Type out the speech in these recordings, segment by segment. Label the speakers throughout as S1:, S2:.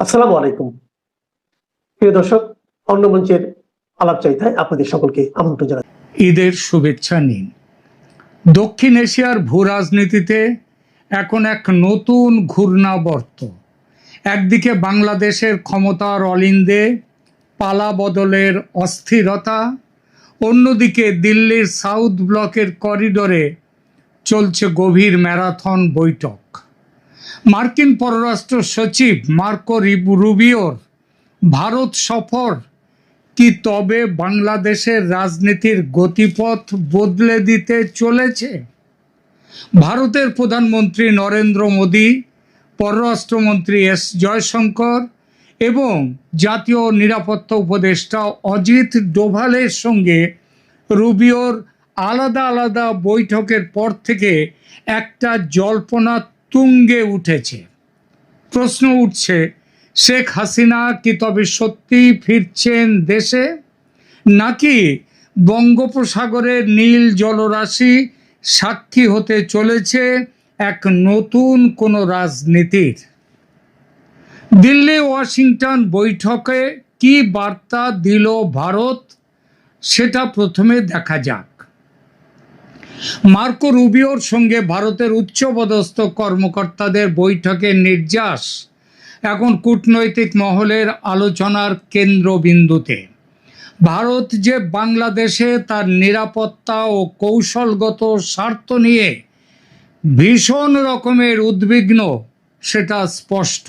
S1: আসসালামু আলাইকুম। প্রিয় দর্শক, অন্য মঞ্চের আলাপচারিতায় আপনাদের সকলকে আমন্ত্রণ জানাই।
S2: ঈদের শুভেচ্ছা নিন। দক্ষিণ এশিয়ার ভূ রাজনীতিতে এখন এক নতুন ঘূর্ণাবর্ত। একদিকে বাংলাদেশের ক্ষমতার অলিন্দে পালা বদলের অস্থিরতা, অন্যদিকে দিল্লির সাউথ ব্লকের করিডোরে চলছে গভীর ম্যারাথন বৈঠক। মার্কিন পররাষ্ট্র সচিব মার্কো রুবিওর ভারত সফর কি তবে বাংলাদেশের রাজনীতির গতিপথ বদলে দিতে চলেছে? ভারতের প্রধানমন্ত্রী নরেন্দ্র মোদী, পররাষ্ট্রমন্ত্রী এস জয়শঙ্কর এবং জাতীয় নিরাপত্তা উপদেষ্টা অজিত ডোভালের সঙ্গে রুবিওর আলাদা আলাদা বৈঠকের পর থেকে একটা জল্পনা তুঙ্গে উঠেছে। প্রশ্ন উঠছে, শেখ হাসিনা কি তবে সত্যিই ফিরছেন দেশে, নাকি বঙ্গোপসাগরের নীল জলরাশি সাক্ষী হতে চলেছে এক নতুন কোনো রাজনীতির? দিল্লি ওয়াশিংটন বৈঠকে কি বার্তা দিল ভারত, সেটা প্রথমে দেখা যাক। মার্কো রুবিওর সঙ্গে ভারতের উচ্চপদস্থ কর্মকর্তাদের বৈঠকের নির্যাস এখন কূটনৈতিক মহলের আলোচনার কেন্দ্রবিন্দুতে। ভারত যে বাংলাদেশে তার নিরাপত্তা ও কৌশলগত স্বার্থ নিয়ে ভীষণ রকমের উদ্বিগ্ন, সেটা স্পষ্ট।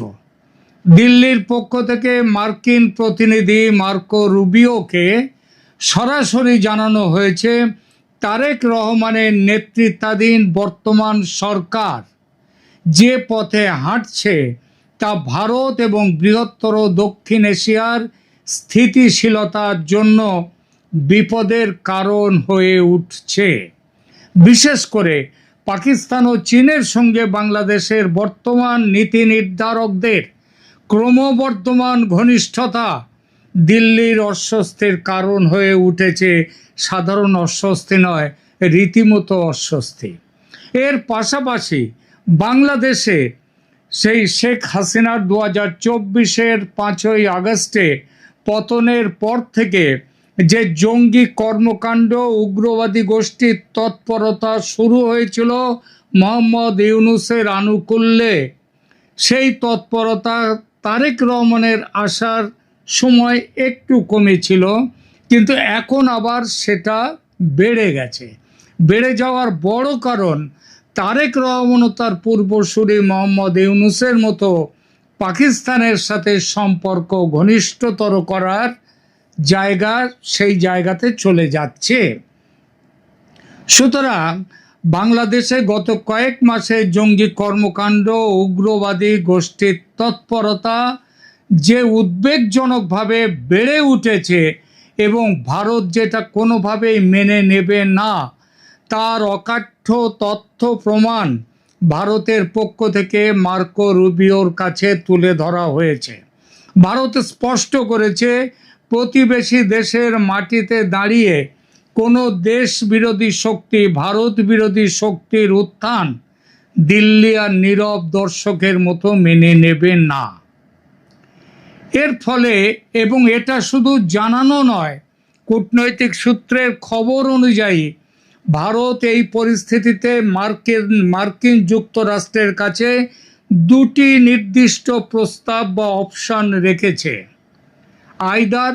S2: দিল্লির পক্ষ থেকে মার্কিন প্রতিনিধি মার্কো রুবিওকে সরাসরি জানানো হয়েছে তারেক রহমানের নেতৃত্বাধীন বর্তমান সরকার যে পথে হাঁটছে তা ভারত এবং বৃহত্তর দক্ষিণ এশিয়ার স্থিতিশীলতার জন্য বিপদের কারণ হয়ে উঠছে। বিশেষ করে পাকিস্তান ও চীনের সঙ্গে বাংলাদেশের বর্তমান নীতি নির্ধারকদের ক্রমবর্ধমান ঘনিষ্ঠতা দিল্লির অস্বস্তির কারণ হয়ে উঠেছে। সাধারণ অস্বস্তি নয়, রীতিমতো অস্বস্তি। এর পাশাপাশি বাংলাদেশে সেই শেখ হাসিনার 2024-এর 5ই আগস্টে পতনের পর থেকে যে জঙ্গি কর্মকাণ্ড, উগ্রবাদী গোষ্ঠীর তৎপরতা শুরু হয়েছিল মোহাম্মদ ইউনূসের আনুকূল্যে, সেই তৎপরতা তারেক রহমানের আসার সময় একটু কমেছিল, কিন্তু এখন আবার সেটা বেড়ে গেছে। বেড়ে যাওয়ার বড় কারণ তারেক রহমান ও তার পূর্বসূরি মোহাম্মদ ইউনূসের মতো পাকিস্তানের সাথে সম্পর্ক ঘনিষ্ঠতর করার সেই জায়গাতে চলে যাচ্ছে। সুতরাং বাংলাদেশে গত কয়েক মাসে জঙ্গি কর্মকাণ্ড, উগ্রবাদী গোষ্ঠীর তৎপরতা যে উদ্বেগজনকভাবে বেড়ে উঠেছে এবং ভারত যেটা কোনোভাবেই মেনে নেবে না, তার অকাঠ্য তথ্য প্রমাণ ভারতের পক্ষ থেকে মার্কো রুবিওর কাছে তুলে ধরা হয়েছে। ভারত স্পষ্ট করেছে, প্রতিবেশী দেশের মাটিতে দাঁড়িয়ে কোনো দেশ বিরোধী শক্তি, ভারত বিরোধী শক্তির উত্থান দিল্লি আর নীরব দর্শকের মতো মেনে নেবে না। এর ফলে, এবং এটা শুধু জানানো নয়, কূটনৈতিক সূত্রের খবর অনুযায়ী ভারত এই পরিস্থিতিতে মার্কিন যুক্তরাষ্ট্রের কাছে দুটি নির্দিষ্ট প্রস্তাব বা অপশন রেখেছে। আইদার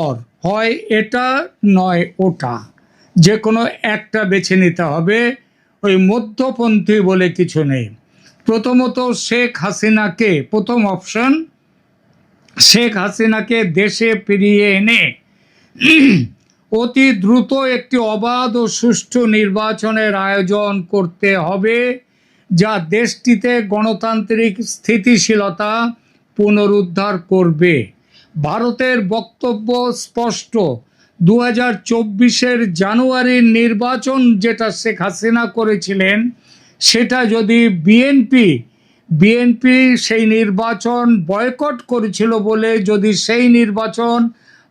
S2: অর, হয় এটা নয় ওটা, যে কোনো একটা বেছে নিতে হবে। ওই মধ্যপন্থী বলে কিছু নেই। প্রথমত, প্রথম অপশন, শেখ হাসিনাকে দেশে ফিরিয়ে এনে অতি দ্রুত একটি অবাধ ও সুষ্ঠু নির্বাচনের আয়োজন করতে হবে, যা দেশটিতে গণতান্ত্রিক স্থিতিশীলতা পুনরুদ্ধার করবে। ভারতের বক্তব্য স্পষ্ট, 2024-এর জানুয়ারির নির্বাচন যেটা শেখ হাসিনা করেছিলেন, সেটা যদি বিএনপি সেই নির্বাচন বয়কট করেছিল বলে যদি সেই নির্বাচন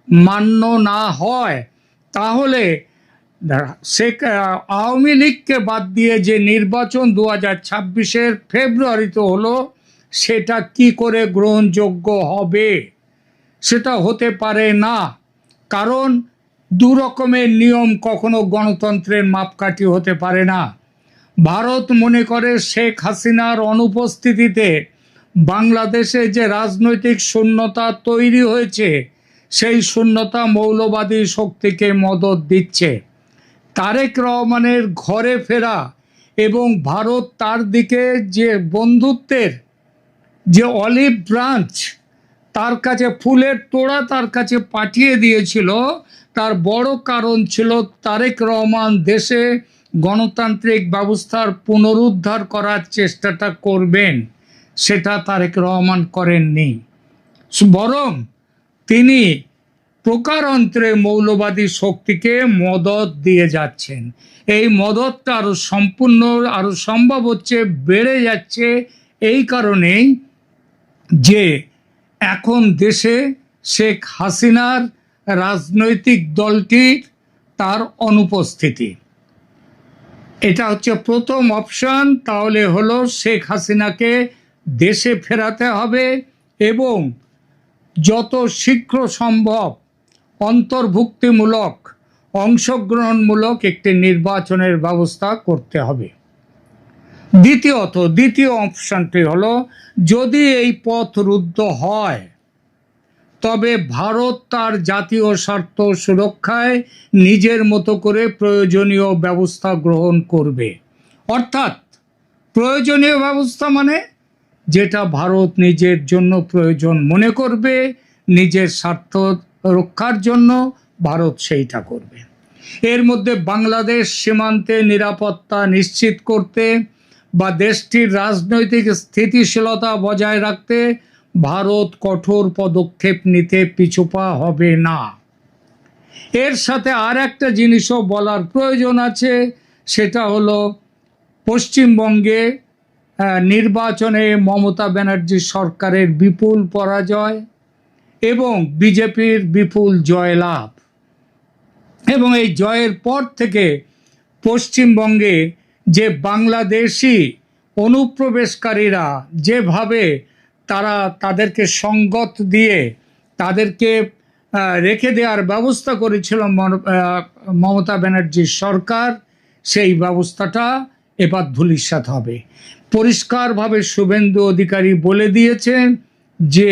S2: মান্য না হয়, তাহলে আওয়ামী লীগকে বাদ দিয়ে যে নির্বাচন 2026-এর ফেব্রুয়ারিতে হলো, সেটা কি করে গ্রহণযোগ্য হবে? সেটা হতে পারে না, কারণ দু রকমের নিয়ম কখনো গণতন্ত্রের মাপকাঠি হতে পারে না। ভারত মনে করে শেখ হাসিনার অনুপস্থিতিতে বাংলাদেশে যে রাজনৈতিক শূন্যতা তৈরি হয়েছে, সেই শূন্যতা মৌলবাদী শক্তিকে মদদ দিচ্ছে। তারেক রহমানের ঘরে ফেরা এবং ভারত তার দিকে যে বন্ধুত্বের যে অলিভ ব্রাঞ্চ, তার কাছে ফুলের তোড়া তার কাছে পাঠিয়ে দিয়েছিল, তার বড় কারণ ছিল তারেক রহমান দেশে গণতান্ত্রিক ব্যবস্থার পুনরুদ্ধার করার চেষ্টাটা করবেন। সেটা তারেক রহমান করেননি, বরং তিনি প্রকারান্তরে মৌলবাদী শক্তিকে মদদ দিয়ে যাচ্ছেন। এই মদতটা আরো সম্ভব হচ্ছে, বেড়ে যাচ্ছে এই কারণেই যে এখন দেশে শেখ হাসিনার রাজনৈতিক দলটির তার অনুপস্থিতি। এটা হচ্ছে প্রথম অপশন। তাহলে হলো শেখ হাসিনাকে দেশে ফেরাতে হবে এবং যত শীঘ্র সম্ভব অন্তর্ভুক্তিমূলক, অংশগ্রহণমূলক একটি নির্বাচনের ব্যবস্থা করতে হবে। দ্বিতীয় অপশনটি হলো, যদি এই পথ রুদ্ধ হয় তবে ভারত তার জাতীয় স্বার্থ সুরক্ষায় নিজের মতো করে প্রয়োজনীয় ব্যবস্থা গ্রহণ করবে। অর্থাৎ প্রয়োজনীয় ব্যবস্থা মানে যেটা ভারত নিজের জন্য প্রয়োজন মনে করবে, নিজের স্বার্থ রক্ষার জন্য ভারত সেইটা করবে। এর মধ্যে বাংলাদেশ সীমান্তে নিরাপত্তা নিশ্চিত করতে বা দেশটির রাজনৈতিক স্থিতিশীলতা বজায় রাখতে ভারত কঠোর পদক্ষেপ নিতে পিছুপা হবে না। এর সাথে আর একটা জিনিসও বলার প্রয়োজন আছে, সেটা হলো পশ্চিমবঙ্গে নির্বাচনে মমতা ব্যানার্জি সরকারের বিপুল পরাজয় এবং বিজেপির বিপুল জয়লাভ, এবং এই জয়ের পর থেকে পশ্চিমবঙ্গে যে বাংলাদেশি অনুপ্রবেশকারীরা যেভাবে তাদেরকে সঙ্গত দিয়ে তাদেরকে রেখে দেওয়ার ব্যবস্থা করেছিল মমতা ব্যানার্জির সরকার, সেই ব্যবস্থাটা এবার ধূলিসাৎ হবে। পরিষ্কারভাবে শুভেন্দু অধিকারী বলে দিয়েছেন যে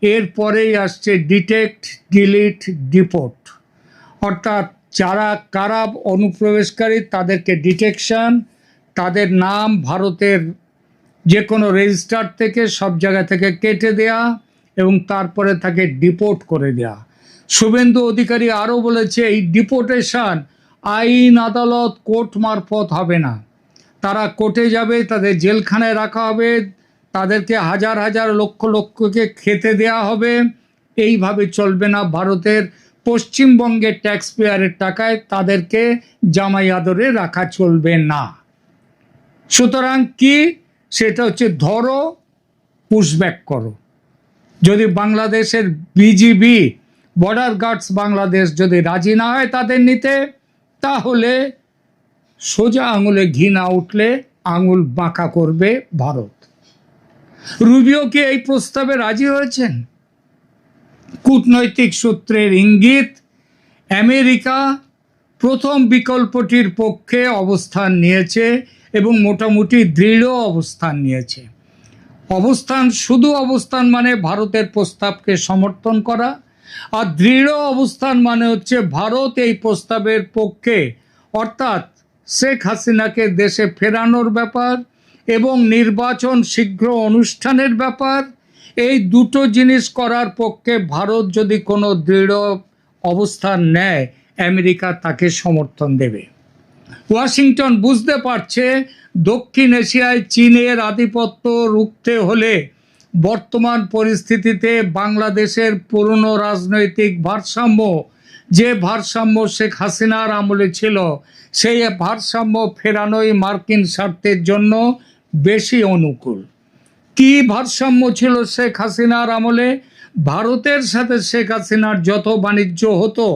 S2: এরপরেই আসছে ডিটেক্ট, ডিলিট, ডিপোর্ট। অর্থাৎ কারা অনুপ্রবেশকারী তাদেরকে ডিটেকশন, তাদের নাম ভারতের যে কোনো রেজিস্টার থেকে সব জায়গা থেকে কেটে দেয়া এবং তারপরে তাকে ডিপোর্ট করে দেয়া। শুভেন্দু অধিকারী আরও বলেছে, এই ডিপোর্টেশন আইন, আদালত, কোর্ট মারফত হবে না। তারা কোর্টে যাবে, তাদের জেলখানায় রাখা হবে, তাদেরকে হাজার হাজার লক্ষ লক্ষকে খেতে দেয়া হবে। এইভাবে চলবে না। ভারতের পশ্চিমবঙ্গের ট্যাক্স পেয়ারের টাকায় তাদেরকে জামাই আদরে রাখা চলবে না। সুতরাং কি, সেটা হচ্ছে ধরো, পুশব্যাক করো। যদি বাংলাদেশের বিজিবি, বর্ডার গার্ডস বাংলাদেশ যদি রাজি না হয় তাদের নিতে, তাহলে সোজা আঙুলে ঘি না উঠলে আঙুল বাঁকা করবে ভারত। রুবিও কি এই প্রস্তাবে রাজি হয়েছেন? কূটনৈতিক সূত্রের ইঙ্গিত, আমেরিকা প্রথম বিকল্পটির পক্ষে অবস্থান নিয়েছে এবং মোটামুটি দৃঢ় অবস্থান নিয়েছে। শুধু অবস্থান মানে ভারতের প্রস্তাবকে সমর্থন করা, আর দৃঢ় অবস্থান মানে হচ্ছে ভারত এই প্রস্তাবের পক্ষে, অর্থাৎ শেখ হাসিনাকে দেশে ফেরানোর ব্যাপার এবং নির্বাচন শীঘ্র অনুষ্ঠানের ব্যাপার। এই দুটো জিনিস করার পক্ষে ভারত যদি কোনো দৃঢ় অবস্থান নেয়, আমেরিকা তাকে সমর্থন দেবে। ওয়াশিংটন বুঝতে পারছে দক্ষিণ এশিয়ায় চীনের আধিপত্য রুখতে হলে বর্তমান পরিস্থিতিতে বাংলাদেশের পুরনো রাজনৈতিক ভারসাম্য, যে ভারসাম্য শেখ হাসিনার আমলে ছিল, সেই ভারসাম্য ফেরানোই মার্কিন স্বার্থের জন্য বেশি অনুকূল। কি ভারসাম্য ছিল শেখ হাসিনার আমলে? ভারতের সাথে শেখ হাসিনার যত বাণিজ্য হতো,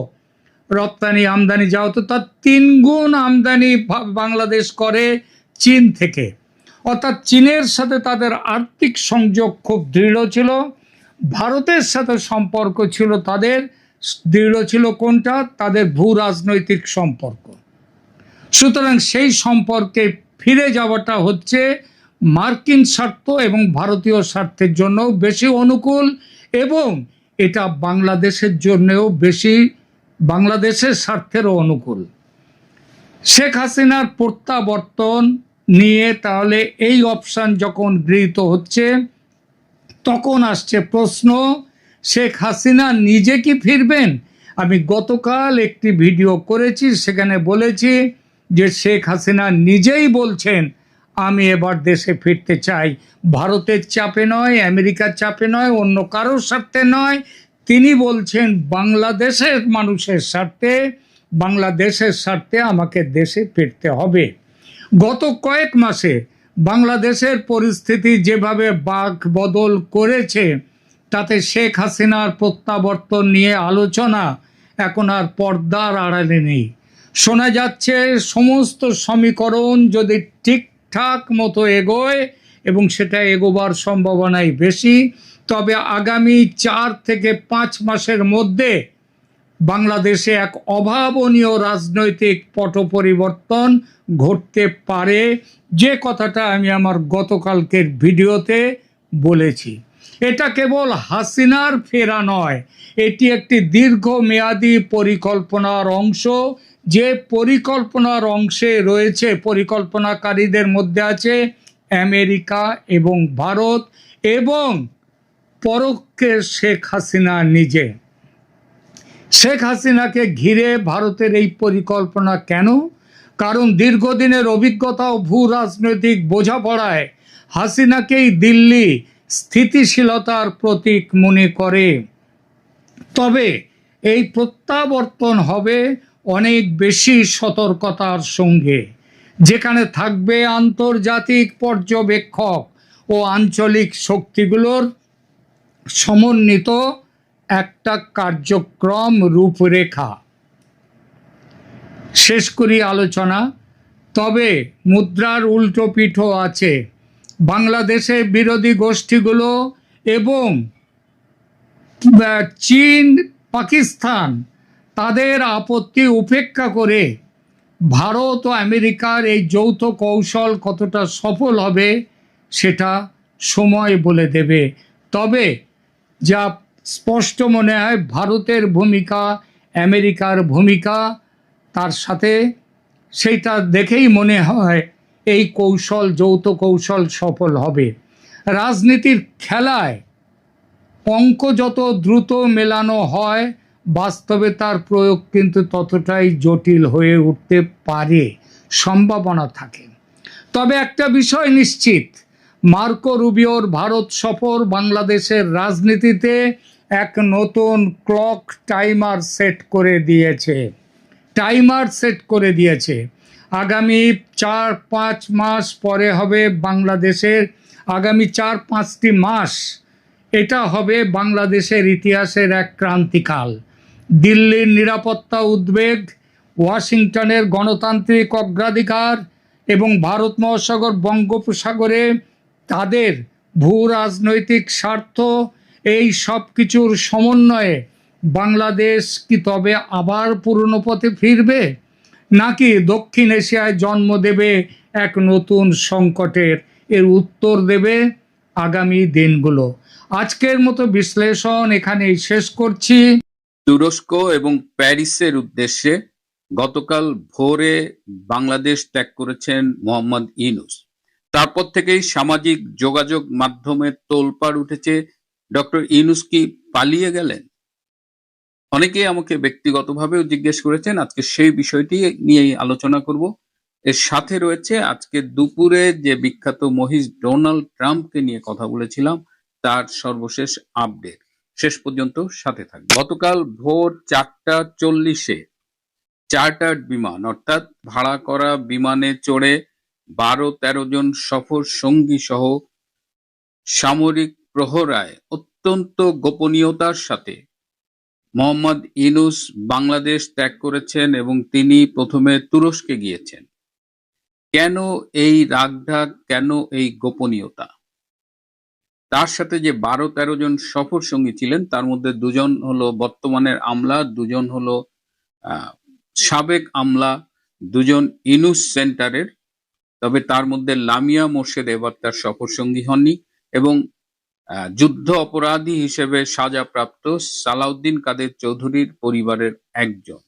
S2: রপ্তানি আমদানি যা হতো, তার 3 গুণ আমদানি বাংলাদেশ করে চীন থেকে। অর্থাৎ চীনের সাথে তাদের আর্থিক সংযোগ খুব দৃঢ় ছিল, ভারতের সাথে সম্পর্ক ছিল তাদের দৃঢ় ছিল কোনটা? তাদের ভূ রাজনৈতিক সম্পর্ক। সুতরাং সেই সম্পর্কে ফিরে যাওয়াটা হচ্ছে মার্কিন স্বার্থ এবং ভারতীয় স্বার্থের জন্য বেশি অনুকূল, এবং এটা বাংলাদেশের জন্যও বেশি, বাংলাদেশের স্বার্থেরও অনুকূল। শেখ হাসিনার প্রত্যাবর্তন নিয়ে তাহলে এই অপশন যখন গৃহীত হচ্ছে, তখন আসছে প্রশ্ন, শেখ হাসিনা নিজে কি ফিরবেন? আমি গতকাল একটি ভিডিও করেছি, সেখানে বলেছি যে শেখ হাসিনা নিজেই বলছেন আমি এবার দেশে ফিরতে চাই, ভারতের চাপে নয়, আমেরিকার চাপে নয়, অন্য কারোর স্বার্থে নয়। তিনি বলছেন বাংলাদেশের মানুষের স্বার্থে, বাংলাদেশের স্বার্থে আমাকে দেশে ফিরতে হবে। গত কয়েক মাসে বাংলাদেশের পরিস্থিতি যেভাবে বাক বদল করেছে, তাতে শেখ হাসিনার প্রত্যাবর্তন নিয়ে আলোচনা এখন আর পর্দার আড়ালে নেই। শোনা যাচ্ছে সমস্ত সমীকরণ যদি ঠিকঠাক মতো এগোয়, এবং সেটা এগোবার সম্ভাবনাই বেশি, তবে আগামী 4 থেকে 5 মাসের মধ্যে বাংলাদেশে এক অভাবনীয় রাজনৈতিক পট পরিবর্তন ঘটতে পারে, যে কথাটা আমি আমার গতকালকের ভিডিওতে বলেছি। এটা কেবল হাসিনার ফেরা নয়, এটি একটি দীর্ঘমেয়াদী পরিকল্পনার অংশ, যে পরিকল্পনার অংশে রয়েছে, পরিকল্পনাকারীদের মধ্যে আছে আমেরিকা এবং ভারত, এবং পরোক্ষে শেখ হাসিনা নিজে। শেখ হাসিনাকে ঘিরে ভারতের এই পরিকল্পনা কেন? কারণ দীর্ঘদিনের অভিজ্ঞতা ও ভূ রাজনৈতিক বোঝাপড়ায় হাসিনাকেই দিল্লি স্থিতিশীলতার প্রতীক মনে করে। তবে এই প্রত্যাবর্তন হবে অনেক বেশি সতর্কতার সঙ্গে, যেখানে থাকবে আন্তর্জাতিক পর্যবেক্ষক ও আঞ্চলিক শক্তিগুলোর সমন্বিত একটা কার্যক্রম রূপরেখা। শেষ করি আলোচনা। তবে মুদ্রার উল্টো পিঠও আছে। বাংলাদেশে বিরোধী গোষ্ঠীগুলো এবং চীন, পাকিস্তান তাদের আপত্তি উপেক্ষা করে ভারত ও আমেরিকার এই যৌথ কৌশল কতটা সফল হবে সেটা সময় বলে দেবে। তবে যা স্পষ্ট মনে হয়, ভারতের ভূমিকা, আমেরিকার ভূমিকা, তার সাথে সেইটা দেখেই মনে হয় এই কৌশল, যৌথ কৌশল সফল হবে। রাজনীতির খেলায় অঙ্ক যত দ্রুত মেলানো হয়, বাস্তবে তার প্রয়োগ কিন্তু ততটাই জটিল হয়ে উঠতে পারে, সম্ভাবনা থাকে। তবে একটা বিষয় নিশ্চিত, মার্কো রুবিওর ভারত সফর বাংলাদেশের রাজনীতিতে এক নতুন ক্লক টাইমার সেট করে দিয়েছে। আগামী 4-5 মাস পরে হবে বাংলাদেশের, আগামী 4-5টি মাস এটা হবে বাংলাদেশের ইতিহাসের এক ক্রান্তিকাল। দিল্লির নিরাপত্তা উদ্বেগ, ওয়াশিংটনের গণতান্ত্রিক অগ্রাধিকার এবং ভারত মহাসাগর বঙ্গোপসাগরে তাদের ভূ রাজনৈতিক স্বার্থ, এই সব কিছুর সমন্বয়ে বাংলাদেশ কি তবে আবার পুরনো পথে ফিরবে, নাকি দক্ষিণ এশিয়ায় জন্ম দেবে এক নতুন সংকটের? এর উত্তর দেবে আগামী দিনগুলো। আজকের মতো বিশ্লেষণ এখানেই শেষ করছি।
S3: তুরস্ক এবং প্যারিসের উদ্দেশ্যে গতকাল ভোরে বাংলাদেশ ত্যাগ করেছেন মোহাম্মদ ইউনূস। তারপর থেকেই সামাজিক যোগাযোগ মাধ্যমে তোলপাড় উঠেছে, ডক্টর ইউনূস কি পালিয়ে গেলেন? অনেকেই আমাকে ব্যক্তিগতভাবেও জিজ্ঞেস করেছেন। আজকে সেই বিষয়টি নিয়েই আলোচনা করব। এর সাথে রয়েছে আজকে দুপুরে যে বিখ্যাত মহিষ ডোনাল্ড ট্রাম্পকে নিয়ে কথা বলেছিলাম, তার সর্বশেষ আপডেট। শেষ পর্যন্ত সাথে থাকবে। গতকাল ভোর 4:40-এ চার্টার্ড বিমান, অর্থাৎ ভাড়া করা বিমানে চড়ে 12-13 জন সফর সঙ্গী সহ সামরিক প্রহরায় অত্যন্ত গোপনীয়তার সাথে মোহাম্মদ ইউনূস বাংলাদেশ ত্যাগ করেছেন, এবং তিনি প্রথমে তুরস্কে গিয়েছেন। কেন এই রাগঢাক, কেন এই গোপনীয়তা? তার সাথে যে ১২-১৩ জন সফর সঙ্গী ছিলেন তার মধ্যে ২ জন হলো বর্তমানের আমলা, ২ জন হলো সাবেক আমলা, ২ জন ইউনূস সেন্টারের। তবে তার মধ্যে লামিয়া মোর্শেদ এবার তার সফর সঙ্গী হননি, এবং যুদ্ধ অপরাধী হিসেবে সাজাপ্রাপ্ত সালাউদ্দিন কাদের চৌধুরীর পরিবারের একজন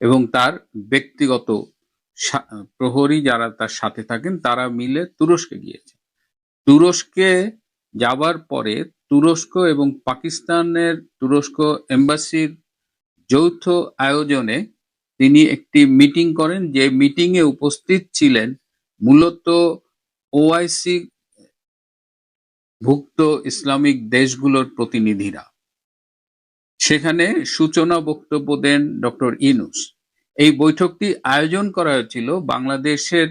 S3: এবং তার ব্যক্তিগত প্রহরী যারা তার সাথে থাকেন তারা মিলে তুরস্কে গিয়েছে। তুরস্কে যাবার পরে তুরস্ক এবং পাকিস্তানের তুরস্ক এম্বাসির যৌথ আয়োজনে তিনি একটি মিটিং করেন, যে মিটিং এ উপস্থিত ছিলেন মূলত ওআইসি ভুক্ত ইসলামিক দেশগুলোর প্রতিনিধিরা। সেখানে সূচনা বক্তব্য দেন ডক্টর ইউনূস। এই বৈঠকটি আয়োজন করা হয়েছিল বাংলাদেশের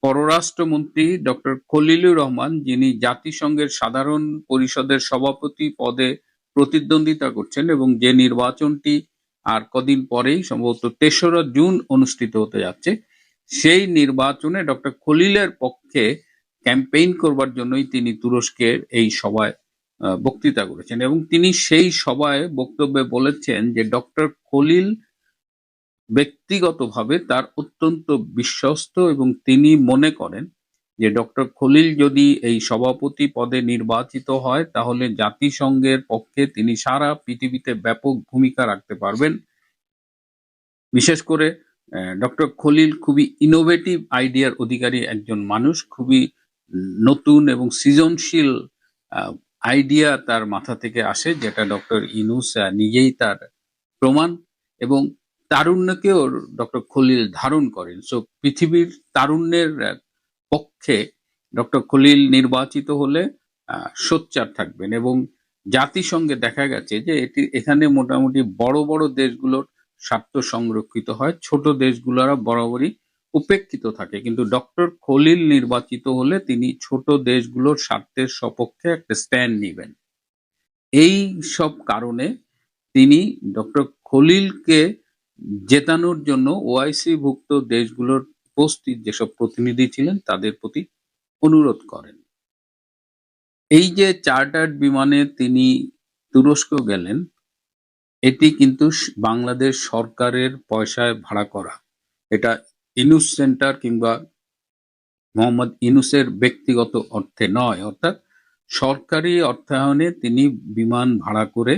S3: পররাষ্ট্রমন্ত্রী ডক্টর খলিলুর রহমান, যিনি জাতিসংঘের সাধারণ পরিষদের সভাপতি পদে প্রতিদ্বন্দ্বিতা করছেন এবং যে নির্বাচনটি আর কদিন পরেই সম্ভবত ৩রা জুন অনুষ্ঠিত হতে যাচ্ছে। সেই নির্বাচনে ডক্টর খলিলের পক্ষে ক্যাম্পেইন করবার জন্যই তিনি তুরস্কের এই সভায় বক্তৃতা করেছেন, এবং তিনি সেই সভায় বক্তব্যে বলেছেন যে ডক্টর খলিল ব্যক্তিগতভাবে তার অত্যন্ত বিশ্বস্ত এবং তিনি মনে করেন যে ডক্টর খলিল যদি এই সভাপতি পদে নির্বাচিত হয় তাহলে জাতিসংঘের পক্ষে তিনি সারা পৃথিবীতে ব্যাপক ভূমিকা রাখতে পারবেন। বিশেষ করে ডক্টর খলিল খুবই ইনোভেটিভ আইডিয়ার অধিকারী একজন মানুষ, খুবই নতুন এবং সৃজনশীল আইডিয়া তার মাথা থেকে আসে, যেটা ডক্টর ইউনূস নিজেই তার প্রমাণ, এবং তারুণ্যকেও ডক্টর খলিল ধারণ করেন। সো পৃথিবীর তারুণ্যের পক্ষে ডক্টর খলিল নির্বাচিত হলে সোচ্চার থাকবেন, এবং জাতিসংঘে দেখা গেছে যে এখানে মোটামুটি বড় বড় দেশগুলোর স্বার্থ সংরক্ষিত হয়, ছোট দেশগুলোরা বরাবরই উপেক্ষিত থাকে, কিন্তু ডক্টর খলিল নির্বাচিত হলে তিনি ছোট দেশগুলোর স্বার্থের সপক্ষে একটা স্ট্যান্ড নেবেন। এই সব কারণে তিনি ডক্টর খলিলকে জেতানোর জন্য ওআইসি ভুক্ত দেশগুলোর উপস্থিত যেসব প্রতিনিধি ছিলেন তাদের প্রতি অনুরোধ করেন। এই যে চার্টার্ড বিমানে তিনি তুরস্ক গেলেন, এটি কিন্তু বাংলাদেশ সরকারের পয়সায় ভাড়া করা। এটা ইউনূস সেন্টার কিংবা মোহাম্মদ ইউনূসের ব্যক্তিগত অর্থে নয়, অর্থাৎ সরকারি অর্থায়নে তিনি বিমান ভাড়া করে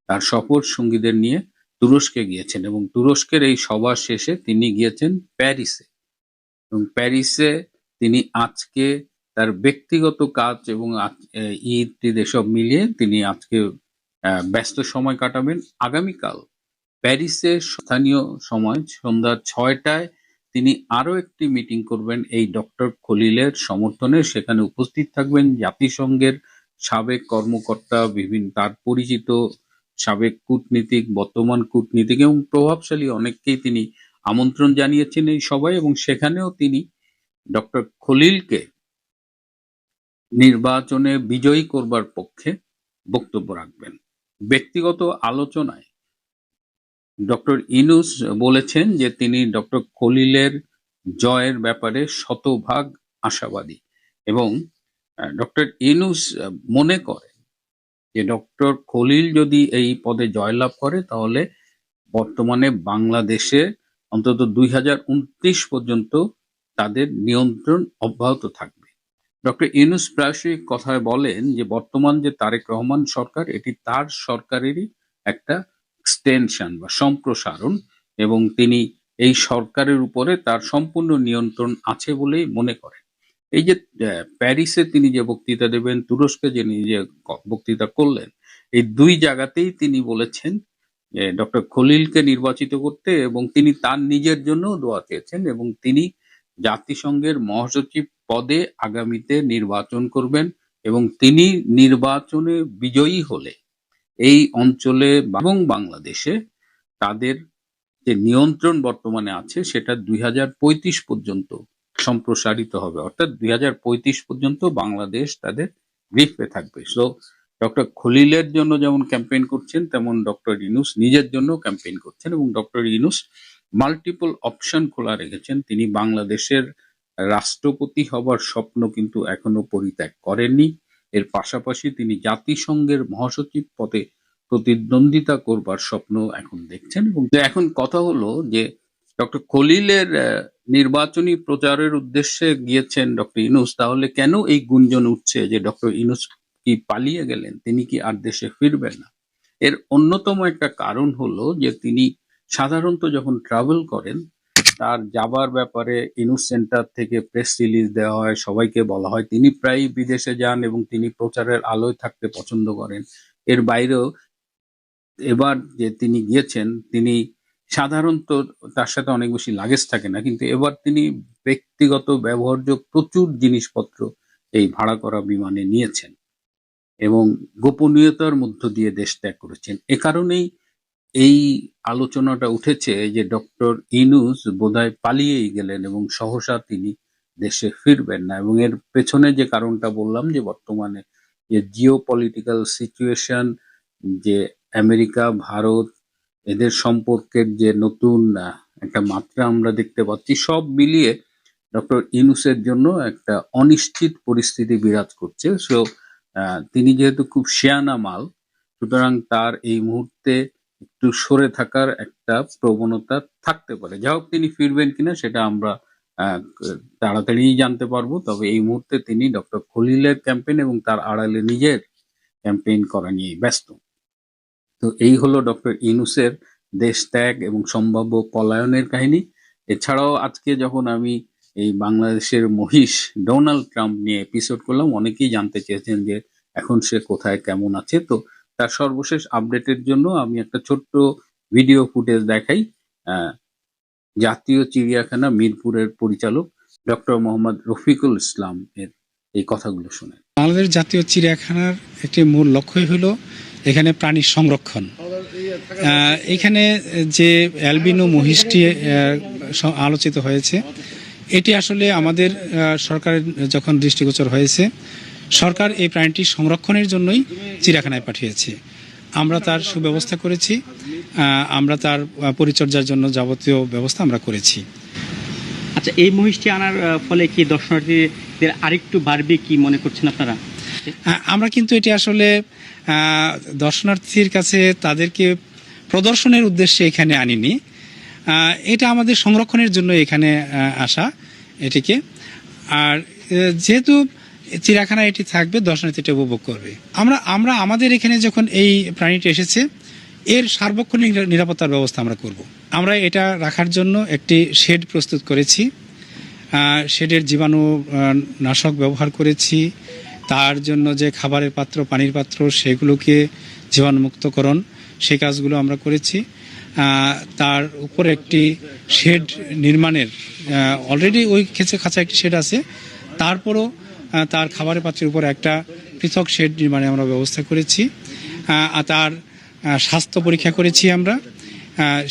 S3: তার সফর সঙ্গীদের নিয়ে তুরস্কে গিয়েছেন, এবং তুরস্কের এই সভা শেষে তিনি গিয়েছেন প্যারিসে, এবং প্যারিসে তিনি আজকে তার ব্যক্তিগত কাজ এবং ঈদ এসব মিলিয়ে তিনি আজকে ব্যস্ত সময় কাটাবেন। আগামীকাল প্যারিসে স্থানীয় সময় সন্ধ্যা ৬টায় তিনি আরো একটি মিটিং করবেন এই ডক্টর খলিলের সমর্থনে। সেখানে উপস্থিত থাকবেন জাতিসংঘের সাবেক কর্মকর্তা, বিভিন্ন তার পরিচিত সাবেক কূটনীতিক, বর্তমান কূটনীতিক এবং প্রভাবশালী অনেককেই তিনি আমন্ত্রণ জানিয়েছেন এই সভায়, এবং সেখানেও তিনি ডক্টর খলিলকে নির্বাচনে বিজয়ী করবার পক্ষে বক্তব্য রাখবেন। ব্যক্তিগত আলোচনায় ডক্টর ইউনূস বলেছেন যে তিনি ডক্টর খলিলের জয়ের ব্যাপারে শতভাগ আশাবাদী, এবং ডক্টর ইউনূস মনে করেন যে ডক্টর খলিল যদি এই পদে জয়লাভ করে তাহলে বর্তমানে বাংলাদেশে অন্তত ২০২৯ পর্যন্ত তাদের নিয়ন্ত্রণ অব্যাহত থাকবে। ডক্টর ইউনূস প্রায়শই কথায় বলেন যে বর্তমান যে তারেক রহমান সরকার, এটি তার সরকারেরই একটা এক্সটেনশন বা সম্প্রসারণ, এবং তিনি এই সরকারের উপরে তার সম্পূর্ণ নিয়ন্ত্রণ আছে বলেই মনে করেন। এই যে প্যারিসে তিনি যে বক্তৃতা দেবেন, তুরস্কে যে নিজে বক্তৃতা করলেন, এই দুই জায়গাতেই তিনি বলেছেন যে ডক্টর খলিলকে নির্বাচিত করতে, এবং তিনি তার নিজের জন্য দোয়া চেয়েছেন, এবং তিনি জাতিসংঘের মহাসচিব পদে আগামীতে নির্বাচন করবেন, এবং তিনি নির্বাচনে বিজয়ী হলে এই অঞ্চলে এবং বাংলাদেশে তাদের যে নিয়ন্ত্রণ বর্তমানে আছে সেটা ২০৩৫ পর্যন্ত সম্প্রসারিত হবে, অর্থাৎ ২০৩৫ পর্যন্ত বাংলাদেশ তাদের গ্রিপে থাকবে। সো ডক্টর খলিলের জন্য যেমন ক্যাম্পেইন করছেন তেমন ডক্টর ইউনূস নিজের জন্য ক্যাম্পেইন করছেন, এবং ডক্টর ইউনূস মাল্টিপল অপশন খোলা রেখেছেন। তিনি বাংলাদেশের রাষ্ট্রপতি হবার স্বপ্ন কিন্তু এখনো পরিত্যাগ করেননি। এর পাশাপাশি তিনি জাতিসংঘের মহাসচিব পদে প্রতিদ্বন্দ্বিতা করবার স্বপ্ন এখন দেখছেন। এবং এখন কথা হলো যে ডক্টর খলিলের নির্বাচনী প্রচারের উদ্দেশ্যে গিয়েছেন ডক্টর ইউনূস, তাহলে কেন এই গুঞ্জন উঠছে যে ডক্টর ইউনূস কি পালিয়ে গেলেন, তিনি কি আর দেশে ফিরবেন না? এর অন্যতম একটা কারণ হলো যে তিনি সাধারণত যখন ট্রাভেল করেন, তার যাবার ব্যাপারে ইউনূস সেন্টার থেকে প্রেস রিলিজ দেওয়া হয়, সবাইকে বলা হয় তিনি প্রায়ই বিদেশে যান এবং তিনি প্রচারের আলোয় থাকতে পছন্দ করেন। এর বাইরেও এবার যে তিনি গিয়েছেন, তিনি সাধারণত তার সাথে অনেক বেশি লাগেজ থাকে না, কিন্তু এবার তিনি ব্যক্তিগত ব্যবহার্য প্রচুর জিনিসপত্র এই ভাড়া করা বিমানে নিয়েছেন এবং গোপনীয়তার মধ্য দিয়ে দেশ ত্যাগ করেছেন। এ কারণেই এই আলোচনাটা উঠেছে যে ডক্টর ইউনূস বোধহয় পালিয়েই গেলেন এবং সহসা তিনি দেশে ফিরবেন না। এবং এর পেছনে যে কারণটা বললাম, যে বর্তমানে যে জিও পলিটিক্যাল সিচুয়েশন, যে আমেরিকা ভারত এদের সম্পর্কের যে নতুন একটা মাত্রা আমরা দেখতে পাচ্ছি, সব মিলিয়ে ডক্টর ইউনূসের জন্য একটা অনিশ্চিত পরিস্থিতি বিরাজ করছে। সো তিনি যেহেতু খুব শিয়ানা মাল, সুতরাং তার এই মুহূর্তে একটু সরে থাকার একটা প্রবণতা থাকতে পারে। যাই হোক, তিনি ফিরবেন কিনা সেটা আমরা তাড়াতাড়ি জানতে পারবো। তবে এই মুহূর্তে তিনি ডক্টর খলিলের ক্যাম্পেইন এবং তার আড়ালে নিজের ক্যাম্পেইন করা নিয়ে ব্যস্ত। তো এই হলো ডক্টর ইউনূসের দেশ ত্যাগ এবং সম্ভাব্য পলায়নের কাহিনী। এছাড়াও আজকে যখন আমি এই বাংলাদেশের মহিষ ডোনাল্ড ট্রাম্প নিয়ে এপিসোড করলাম, অনেকেই জানতে চেয়েছেন যে এখন সে কোথায়, কেমন আছে। তো তার সর্বশেষ আপডেটের জন্য আমি একটা ছোট্ট ভিডিও ফুটেজ দেখাই। জাতীয় চিড়িয়াখানা মিরপুরের পরিচালক ডক্টর মোহাম্মদ রফিকুল ইসলাম এর এই কথাগুলো শুনেন।
S4: বাংলাদেশ জাতীয় চিড়িয়াখানার একটি মূল লক্ষ্যই হলো এখানে প্রাণী সংরক্ষণ। এখানে যে অ্যালবিনো মহিষটি আলোচিত হয়েছে, এটি আসলে আমাদের সরকারের যখন দৃষ্টিগোচর হয়েছে, সরকার এই প্রাণীটি সংরক্ষণের জন্যই চিড়িয়াখানায় পাঠিয়েছে। আমরা তার সুব্যবস্থা করেছি, আমরা তার পরিচর্যার জন্য যাবতীয় ব্যবস্থা আমরা করেছি।
S5: আচ্ছা, এই মহিষটি আনার ফলে কি দর্শনার্থীদের আরেকটু বাড়বে কি মনে করছেন আপনারা?
S4: আমরা কিন্তু এটি আসলে দর্শনার্থীর কাছে তাদেরকে প্রদর্শনের উদ্দেশ্যে এখানে আনিনি। এটা আমাদের সংরক্ষণের জন্য এখানে আসা এটিকে। আর যেহেতু চিড়িয়াখানা এটি থাকবে, দর্শনার্থীটা উপভোগ করবে। আমরা আমাদের এখানে যখন এই প্রাণীটি এসেছে, এর সার্বক্ষণিক নিরাপত্তার ব্যবস্থা আমরা করব। আমরা এটা রাখার জন্য একটি শেড প্রস্তুত করেছি, শেডের জীবাণু নাশক ব্যবহার করেছি। তার জন্য যে খাবারের পাত্র, পানির পাত্র, সেগুলোকে জীবাণুমুক্তকরণ, সেই কাজগুলো আমরা করেছি। তার উপর একটি শেড নির্মাণের অলরেডি ওই খাঁচা একটি শেড আছে, তারপরও তার খাবারের পাত্রের উপর একটা পৃথক শেড নির্মাণে আমরা ব্যবস্থা করেছি। তার স্বাস্থ্য পরীক্ষা করেছি আমরা,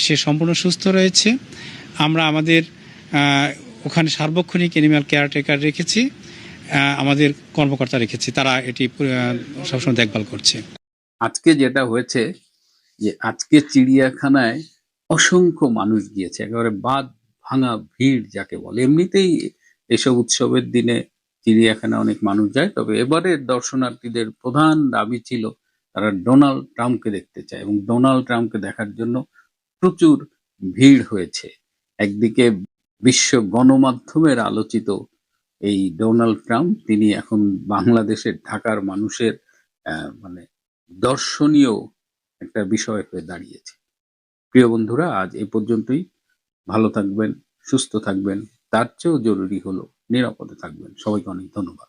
S4: সে সম্পূর্ণ সুস্থ রয়েছে। আমরা আমাদের ওখানে সার্বক্ষণিক অ্যানিম্যাল কেয়ারটেকার রেখেছি, আমাদের কর্মকর্তা রেখেছি, তারা এটি সবসময় দেখভাল করছে।
S3: আজকে যেটা হয়েছে যে আজকে চিড়িয়াখানায় অসংখ্য মানুষ গিয়েছে, একেবারে বাদ ভাঙা ভিড় যাকে বলে। এমনিতেই এসব উৎসবের দিনে চিড়িয়াখানা অনেক মানুষ যায়, তবে এবারের দর্শনার্থীদের প্রধান দাবি ছিল তারা ডোনাল্ড ট্রাম্পকে দেখতে চায় এবং ডোনাল্ড ট্রাম্পকে দেখার জন্য প্রচুর ভিড় হয়েছে। একদিকে বিশ্ব গণমাধ্যমের আলোচিত এই ডোনাল্ড ট্রাম্প, তিনি এখন বাংলাদেশের ঢাকার মানুষের মানে দর্শনীয় একটা বিষয় হয়ে দাঁড়িয়েছে। প্রিয় বন্ধুরা, আজ এই পর্যন্তই। ভালো থাকবেন, সুস্থ থাকবেন, তার চেয়েও জরুরি হলো নিরাপদে থাকবেন। সবাইকে অনেক ধন্যবাদ।